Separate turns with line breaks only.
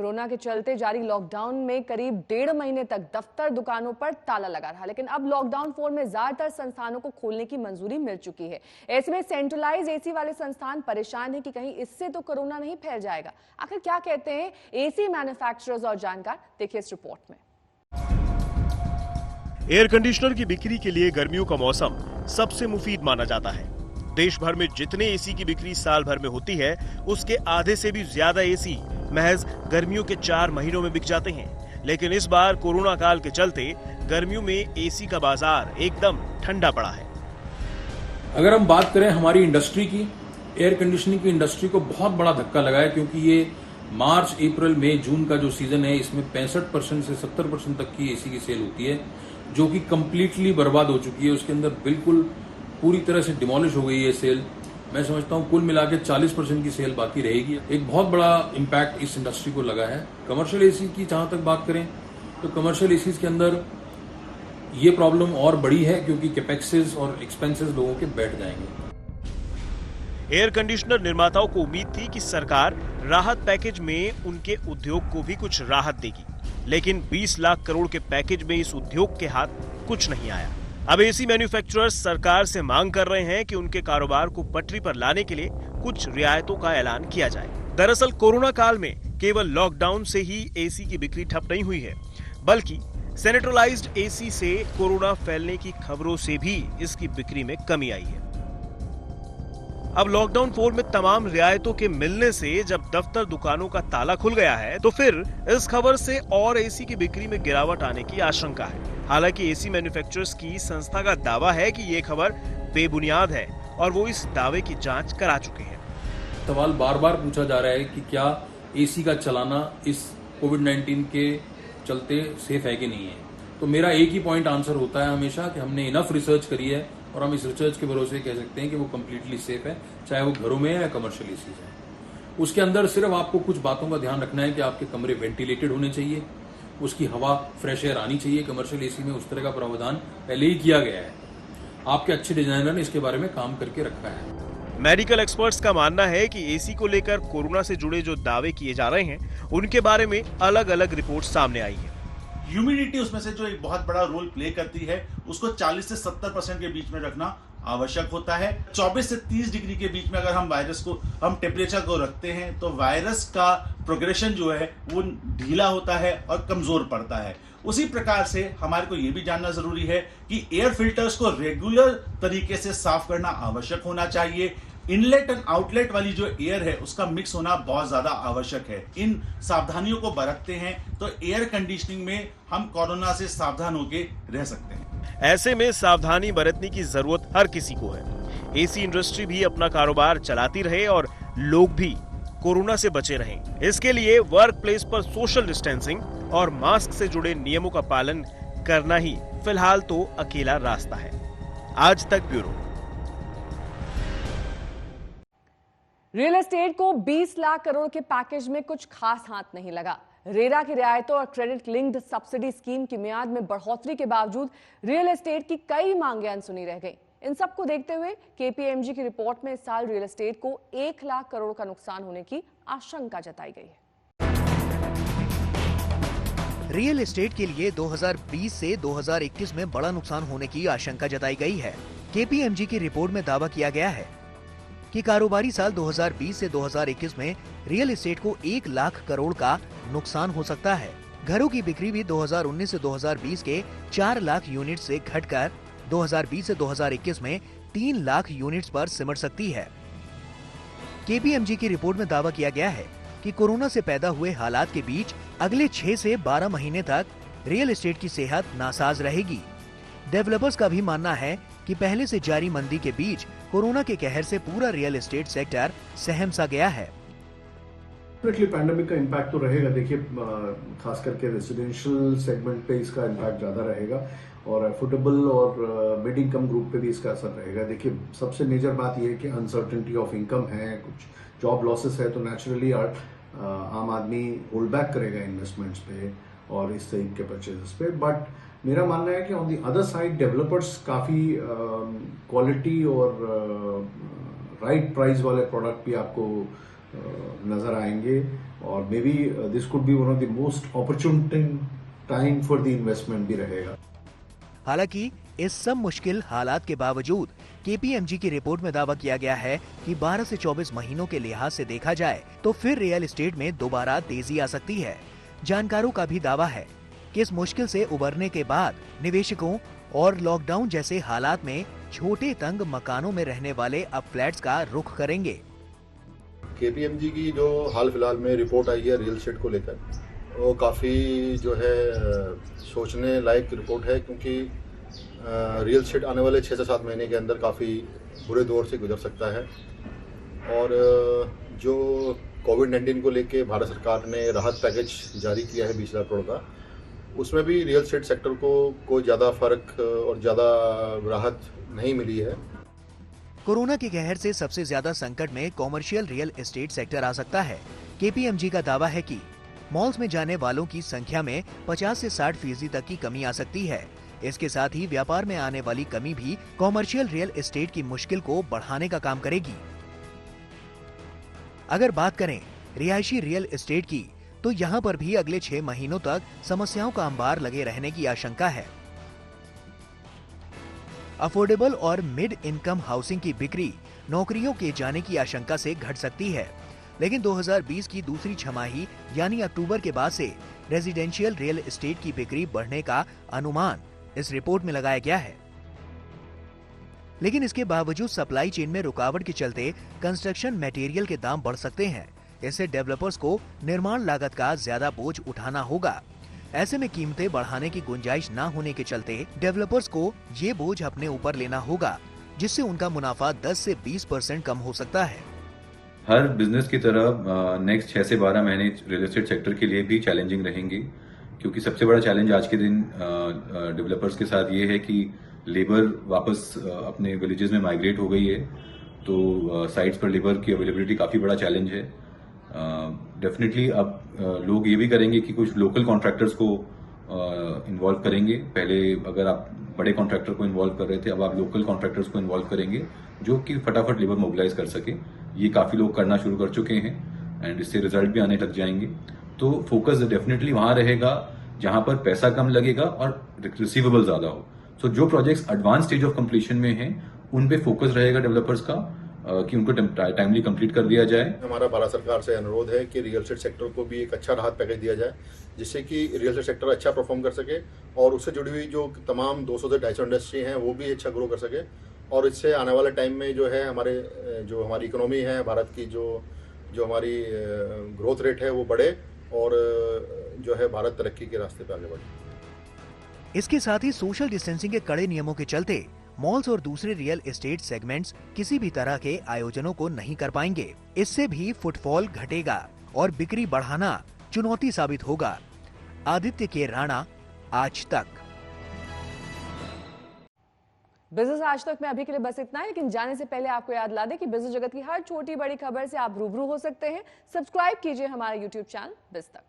Corona के चलते जारी लॉकडाउन में करीब 1.5 महीने तक दफ्तर दुकानों पर ताला लगा रहा, लेकिन अब लॉकडाउन 4 में ज्यादातर संस्थानों को खोलने की मंजूरी मिल चुकी है। ऐसे में सेंट्रलाइज एसी वाले संस्थान परेशान हैं कि कहीं इससे तो कोरोना नहीं फैल जाएगा। आखिर क्या कहते हैं एसी मैन्युफैक्चरर्स और जानकार, देखिए इस रिपोर्ट में।
एयर कंडीशनर की बिक्री के लिए गर्मियों का मौसम सबसे मुफीद माना जाता है। देश भर में जितने एसी की बिक्री साल भर में होती है, उसके आधे से भी ज्यादा एसी महज गर्मियों के 4 महीनों में बिक जाते हैं। लेकिन इस बार कोरोना काल के चलते गर्मियों में एसी का बाजार एकदम ठंडा पड़ा है।
अगर हम बात करें हमारी इंडस्ट्री की, एयर कंडीशनिंग की इंडस्ट्री को बहुत बड़ा धक्का लगा है, क्योंकि ये मार्च, अप्रैल, मई, जून का जो सीजन है, इसमें 65% से 70% तक की एसी की सेल होती है, जो कि कंप्लीटली बर्बाद हो चुकी है। उसके अंदर बिल्कुल पूरी तरह से डिमोलिश हो गई है सेल। मैं समझता हूं कुल मिला के 40% की सेल बाकी रहेगी। एक बहुत बड़ा इम्पैक्ट इस इंडस्ट्री को लगा है। कमर्शियल एसी की जहां तक बात करें तो कमर्शियल एसी के अंदर ये प्रॉब्लम और बड़ी है, क्योंकि कैपेक्सेस और एक्सपेंसेस लोगों के बैठ जाएंगे।
एयर कंडीशनर निर्माताओं को उम्मीद थी कि सरकार राहत पैकेज में उनके उद्योग को भी कुछ राहत देगी, लेकिन 20 लाख करोड़ के पैकेज में इस उद्योग के हाथ कुछ नहीं आया। अब एसी मैन्युफैक्चरर्स सरकार से मांग कर रहे हैं कि उनके कारोबार को पटरी पर लाने के लिए कुछ रियायतों का ऐलान किया जाए। दरअसल कोरोना काल में केवल लॉकडाउन से ही एसी की बिक्री ठप नहीं हुई है, बल्कि सेंट्रलाइज्ड एसी से कोरोना फैलने की खबरों से भी इसकी बिक्री में कमी आई है। अब लॉकडाउन 4 में तमाम रियायतों के मिलने से जब दफ्तर दुकानों का ताला खुल गया है, तो फिर इस खबर से और एसी की बिक्री में गिरावट आने की आशंका है। हालांकि एसी मैन्युफैक्चरर्स की संस्था का दावा है कि ये खबर बेबुनियाद है और वो इस दावे की जांच करा चुके हैं।
सवाल बार बार पूछा जा रहा है कि क्या एसी का चलाना इस कोविड-19 के चलते सेफ है कि नहीं है। तो मेरा एक ही पॉइंट आंसर होता है हमेशा कि हमने इनफ रिसर्च करी है और हम इस रिसर्च के भरोसे कह सकते हैं कि वो कम्प्लीटली सेफ है, चाहे वो घरों में है या कमर्शियल एसी है। उसके अंदर सिर्फ आपको कुछ बातों का ध्यान रखना है कि आपके कमरे वेंटिलेटेड होने चाहिए, उसकी हवा फ्रेश एयर आनी चाहिए। कमर्शियल एसी में उस तरह का प्रावधान पहले ही किया गया है। आपके अच्छे डिजाइनर ने इसके बारे में काम करके रखा है।
मेडिकल एक्सपर्ट्स का मानना है कि एसी को लेकर कोरोना से जुड़े जो दावे किए जा रहे हैं, उनके बारे में अलग अलग रिपोर्ट सामने आई है।
ह्यूमिडिटी उसमें से जो एक बहुत बड़ा रोल प्ले करती है, उसको 40 से 70% के बीच में रखना आवश्यक होता है। 24 से 30 डिग्री के बीच में अगर हम टेम्परेचर को रखते हैं, तो वायरस का प्रोग्रेशन जो है वो ढीला होता है और कमजोर पड़ता है। उसी प्रकार से हमारे को ये भी जानना जरूरी है कि एयर फिल्टर्स को रेगुलर तरीके से साफ करना आवश्यक होना चाहिए। इनलेट एंड आउटलेट वाली जो एयर है, उसका मिक्स होना बहुत ज्यादा आवश्यक है। इन सावधानियों को बरतते हैं तो एयर कंडीशनिंग में हम कोरोना से सावधान होकर रह सकते हैं।
ऐसे में सावधानी बरतने की जरूरत हर किसी को है। एसी इंडस्ट्री भी अपना कारोबार चलाती रहे और लोग भी कोरोना से बचे रहें। इसके लिए वर्क प्लेस पर सोशल डिस्टेंसिंग और मास्क से जुड़े नियमों का पालन करना ही फिलहाल तो अकेला रास्ता है। आज तक ब्यूरो।
रियल एस्टेट को 20 लाख करोड़ के पैकेज में कुछ खास हाथ नहीं लगा। रेरा की रियायतों और क्रेडिट लिंक्ड सब्सिडी स्कीम की मियाद में बढ़ोतरी के बावजूद रियल एस्टेट की कई मांगें अनसुनी रह गईं। इन सबको देखते हुए केपीएमजी की रिपोर्ट में इस साल रियल एस्टेट को 1 लाख करोड़ का नुकसान होने की आशंका जताई गई है।
रियल एस्टेट के लिए 2020 से 2021 में बड़ा नुकसान होने की आशंका जताई गई है। केपीएमजी की रिपोर्ट में दावा किया गया है कि कारोबारी साल 2020 से 2021 में रियल एस्टेट को 1 लाख करोड़ का नुकसान हो सकता है। घरों की बिक्री भी 2019 से 2020 के 4 लाख यूनिट से घटकर 2020 से 2021 में 3 लाख यूनिट्स पर सिमट सकती है। केपीएमजी की रिपोर्ट में दावा किया गया है कि कोरोना से पैदा हुए हालात के बीच अगले 6 से 12 महीने तक रियल एस्टेट की सेहत नासाज रहेगी। डेवलपर्स का भी मानना है कि पहले से जारी मंदी के बीच कोरोना के कहर से पूरा रियल एस्टेट सेक्टर सहम सा गया है।
पैंडेमिक का इम्पैक्ट तो रहेगा। देखिए, खास करके रेजिडेंशियल सेगमेंट पे इसका इम्पैक्ट ज्यादा रहेगा और अफोर्डेबल और मिड इनकम ग्रुप पे भी इसका असर रहेगा। देखिए, सबसे मेजर बात यह है कि अनसर्टेनिटी ऑफ इनकम है, कुछ जॉब लॉसेस है, तो नेचुरली आम आदमी होल्ड बैक करेगा इन्वेस्टमेंट्स पे और इस टाइप के परचेजेस पे। बट मेरा मानना है कि on the other side developers काफी क्वालिटी और राइट प्राइस वाले प्रोडक्ट भी आपको नजर आएंगे और may be this could be one of the most opportunity time for the investment भी रहेगा।
हालांकि इस सब मुश्किल हालात के बावजूद केपीएमजी की रिपोर्ट में दावा किया गया है कि 12 से 24 महीनों के लिहाज से देखा जाए तो फिर रियल एस्टेट में दोबारा तेजी आ सकती है। जानकारों का भी दावा है कि इस मुश्किल से उबरने के बाद निवेशकों और लॉकडाउन जैसे हालात में छोटे तंग मकानों में रहने वाले अब फ्लैट्स का रुख करेंगे।
केपीएमजी की जो हाल फिलहाल में रिपोर्ट आई है रियल एस्टेट को लेकर, वो काफ़ी जो है सोचने लायक रिपोर्ट है, क्योंकि रियल एस्टेट आने वाले 6 से 7 महीने के अंदर काफ़ी बुरे दौर से गुजर सकता है। और जो कोविड-19 को लेके भारत सरकार ने राहत पैकेज जारी किया है 20 लाख करोड़ का, उसमें भी रियल एस्टेट सेक्टर को कोई ज़्यादा फर्क और ज़्यादा राहत नहीं मिली है।
कोरोना के कहर से सबसे ज्यादा संकट में कॉमर्शियल रियल एस्टेट सेक्टर आ सकता है। केपीएमजी का दावा है कि मॉल्स में जाने वालों की संख्या में 50 से 60% तक की कमी आ सकती है। इसके साथ ही व्यापार में आने वाली कमी भी कॉमर्शियल रियल एस्टेट की मुश्किल को बढ़ाने का काम करेगी। अगर बात करें रिहायशी रियल एस्टेट की, तो यहाँ पर भी अगले 6 महीनों तक समस्याओं का अंबार लगे रहने की आशंका है। अफोर्डेबल और मिड इनकम हाउसिंग की बिक्री नौकरियों के जाने की आशंका से घट सकती है, लेकिन 2020 की दूसरी छमाही यानी अक्टूबर के बाद से रेजिडेंशियल रियल एस्टेट की बिक्री बढ़ने का अनुमान इस रिपोर्ट में लगाया गया है। लेकिन इसके बावजूद सप्लाई चेन में रुकावट के चलते कंस्ट्रक्शन मटेरियल के दाम बढ़ सकते हैं। इससे डेवलपर्स को निर्माण लागत का ज्यादा बोझ उठाना होगा। ऐसे में कीमतें बढ़ाने की गुंजाइश न होने के चलते डेवलपर्स को ये बोझ अपने ऊपर लेना होगा, जिससे उनका मुनाफा 10 से 20% कम हो सकता है।
हर बिजनेस की तरह नेक्स्ट 6 से 12 महीने रियल एस्टेट सेक्टर के लिए भी चैलेंजिंग रहेंगे, क्योंकि सबसे बड़ा चैलेंज आज के दिन डेवलपर्स के साथ ये है कि लेबर वापस अपने विलेजेस में माइग्रेट हो गई है, तो साइट्स पर लेबर की अवेलेबिलिटी काफ़ी बड़ा चैलेंज है। डेफिनेटली अब लोग ये भी करेंगे कि कुछ लोकल कॉन्ट्रैक्टर्स को इन्वॉल्व करेंगे। पहले अगर आप बड़े कॉन्ट्रैक्टर को इन्वॉल्व कर रहे थे, अब आप लोकल कॉन्ट्रैक्टर्स को इन्वॉल्व करेंगे जो कि फटाफट लेबर मोबिलाइज कर सके। ये काफ़ी लोग करना शुरू कर चुके हैं एंड इससे रिजल्ट भी आने लग जाएंगे। तो फोकस डेफिनेटली वहां रहेगा जहां पर पैसा कम लगेगा और रिसीवेबल ज़्यादा हो। सो जो projects advance stage of completion में हैं, उन पे फोकस रहेगा डेवलपर्स का कि उनको टाइमली कंप्लीट कर दिया जाए।
हमारा भारत सरकार से अनुरोध है कि रियल एस्टेट सेक्टर को भी एक अच्छा राहत पैकेज दिया जाए, जिससे कि रियल एस्टेट सेक्टर अच्छा परफॉर्म कर सके और उससे जुड़ी हुई जो तमाम 200 से 250 इंडस्ट्री हैं वो भी अच्छा ग्रो कर सके, और इससे आने वाले टाइम में जो है हमारी इकोनॉमी है भारत की, जो हमारी ग्रोथ रेट है वो बढ़े और जो है भारत तरक्की के रास्ते पे आगे बढ़े।
इसके साथ ही सोशल डिस्टेंसिंग के कड़े नियमों के चलते मॉल्स और दूसरे रियल एस्टेट सेगमेंट्स किसी भी तरह के आयोजनों को नहीं कर पाएंगे। इससे भी फुटफॉल घटेगा और बिक्री बढ़ाना चुनौती साबित होगा। आदित्य के राणा, आज तक।
बिजनेस आज तक में अभी के लिए बस इतना है, लेकिन जाने से पहले आपको याद ला दें कि बिजनेस जगत की हर छोटी बड़ी खबर से आप रूबरू हो सकते हैं। सब्सक्राइब कीजिए हमारा YouTube चैनल बिज़ तक।